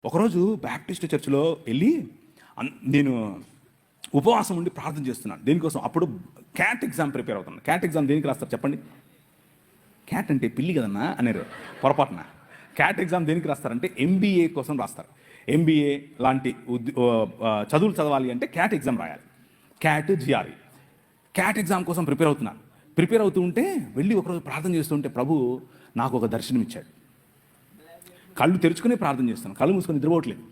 ఒకరోజు బ్యాప్టిస్ట్ చర్చిలో వెళ్ళి నేను ఉపవాసం ఉండి ప్రార్థన చేస్తున్నాను. దేనికోసం? అప్పుడు క్యాట్ ఎగ్జామ్ ప్రిపేర్ అవుతున్నాను. క్యాట్ ఎగ్జామ్ దేనికి రాస్తారు చెప్పండి? క్యాట్ అంటే పిల్లి కదన్నా అన్నారు పొరపాటున. క్యాట్ ఎగ్జామ్ దేనికి రాస్తారంటే ఎంబీఏ కోసం రాస్తారు. ఎంబీఏ లాంటి చదువులు చదవాలి అంటే క్యాట్ ఎగ్జామ్ రాయాలి. Cat GRE. క్యాట్ ఎగ్జామ్ కోసం ప్రిపేర్ అవుతున్నాను. ప్రిపేర్ అవుతూ ఉంటే వెళ్ళి ఒకరోజు ప్రార్థన చేస్తుంటే ప్రభు నాకు ఒక దర్శనం ఇచ్చాడు. కళ్ళు తెరుచుకుని ప్రార్థన చేస్తాను, కళ్ళు మూసుకొని నిద్రపోవట్లేదు.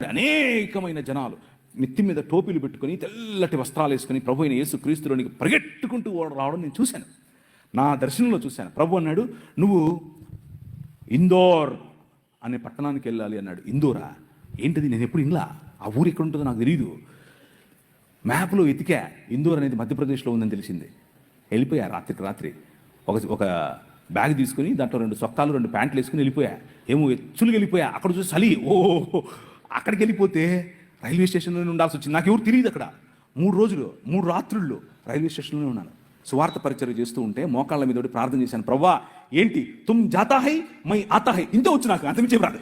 అనేకమైన జనాలు నెత్తి మీద టోపీలు పెట్టుకుని తెల్లటి వస్త్రాలు వేసుకుని ప్రభు అయిన యేసు క్రీస్తులోనికి పరిగెట్టుకుంటూ రావడం నేను చూశాను. నా దర్శనంలో చూశాను. ప్రభు అన్నాడు, నువ్వు ఇందోర్ అనే పట్టణానికి వెళ్ళాలి అన్నాడు. ఇందోరా? ఏంటిది? నేను ఎప్పుడు ఇంగ్లా ఆ ఊరు ఎక్కడ ఉంటుందో నాకు తెలియదు. మ్యాప్లో ఎతికా, ఇందోర్ అనేది మధ్యప్రదేశ్లో ఉందని తెలిసింది. వెళ్ళిపోయా రాత్రికి రాత్రి. ఒక బ్యాగ్ తీసుకుని దాంట్లో 2 సొక్కాలు 2 ప్యాంట్లు వేసుకుని వెళ్ళిపోయా. ఏమో ఎచ్చులు వెళ్ళిపోయా. అక్కడ చూసి చలి, అక్కడికి వెళ్ళిపోతే రైల్వే స్టేషన్లోనే ఉండాల్సి వచ్చింది. నాకు ఎవరు తెలియదు. అక్కడ 3 రోజులు 3 రాత్రుళ్ళు రైల్వే స్టేషన్లోనే ఉన్నాను. సువార్త పరిచర్య చేస్తూ ఉంటే మోకాళ్ళ మీద ప్రార్థన చేశాను. ప్రవ్వా ఏంటి? తుమ్ జాతా హై మై ఆతా హై. ఇంతే వచ్చు, నాకు అంతమించే రాదు.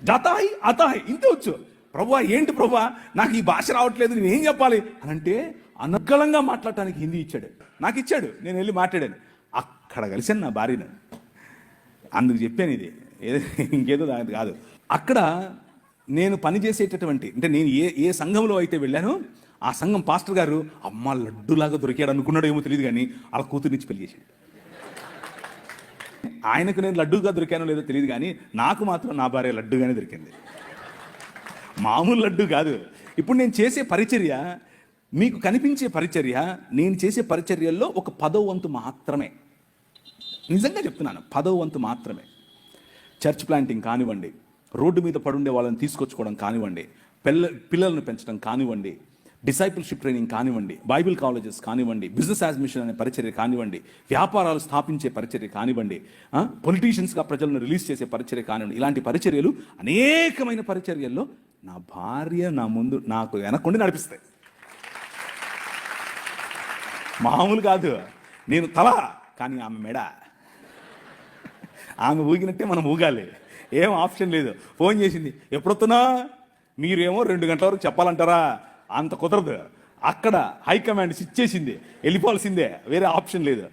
జాతా హై ఆతా హై ఇంతే వచ్చు. ప్రవ్వా ఏంటి ప్రవ్వా, నాకు ఈ భాష రావట్లేదు, నేను ఏం చెప్పాలి అని అంటే అనర్గళంగా మాట్లాడటానికి హిందీ ఇచ్చాడు. నాకు ఇచ్చాడు, నేను వెళ్ళి మాట్లాడాను. అక్కడ కలిసాను నా భార్యను. అందుకు చెప్పాను ఇది, ఇంకేదో దాని కాదు. అక్కడ నేను పనిచేసేటటువంటి అంటే నేను ఏ సంఘంలో అయితే వెళ్ళానో ఆ సంఘం పాస్టర్ గారు అమ్మ లడ్డులాగా దొరికాడు అనుకున్నాడు ఏమో తెలియదు, కానీ వాళ్ళ కూతురునిచ్చి పెళ్లి చేశాడు. ఆయనకు నేను లడ్డుగా దొరికానో లేదో తెలియదు, కానీ నాకు మాత్రం నా భార్య లడ్డుగానే దొరికింది. మామూలు లడ్డు కాదు. ఇప్పుడు నేను చేసే పరిచర్య, మీకు కనిపించే పరిచర్య, నేను చేసే పరిచర్యల్లో ఒక 10వ వంతు మాత్రమే. నిజంగా చెప్తున్నాను, 10వ వంతు మాత్రమే. చర్చ్ ప్లాంటింగ్ కానివ్వండి, రోడ్డు మీద పడుండే వాళ్ళని తీసుకొచ్చుకోవడం కానివ్వండి, పిల్లలను పెంచడం కానివ్వండి, డిసైపుల్షిప్ ట్రైనింగ్ కానివ్వండి, బైబిల్ కాలేజెస్ కానివ్వండి, బిజినెస్ యాడ్మిషన్ అనే పరిచర్య కానివ్వండి, వ్యాపారాలు స్థాపించే పరిచర్య కానివ్వండి, పొలిటీషియన్స్గా ప్రజలను రిలీజ్ చేసే పరిచర్య కానివ్వండి, ఇలాంటి పరిచర్యలు అనేకమైన పరిచర్యల్లో నా భార్య నా ముందు నాకు వెనక్కుండి నడిపిస్తాయి. మామూలు కాదు. నేను తల, కానీ ఆమె మెడ. ఆమె ఊగినట్టే మనం ఊగాలి, ఏం ఆప్షన్ లేదు. ఫోన్ చేసింది, ఎప్పుడొస్తున్నా? మీరేమో 2 గంటల వరకు చెప్పాలంటారా? అంత కుదరదు. అక్కడ హైకమాండ్ స్విచ్ చేసింది, వెళ్ళిపోవాల్సిందే, వేరే ఆప్షన్ లేదు.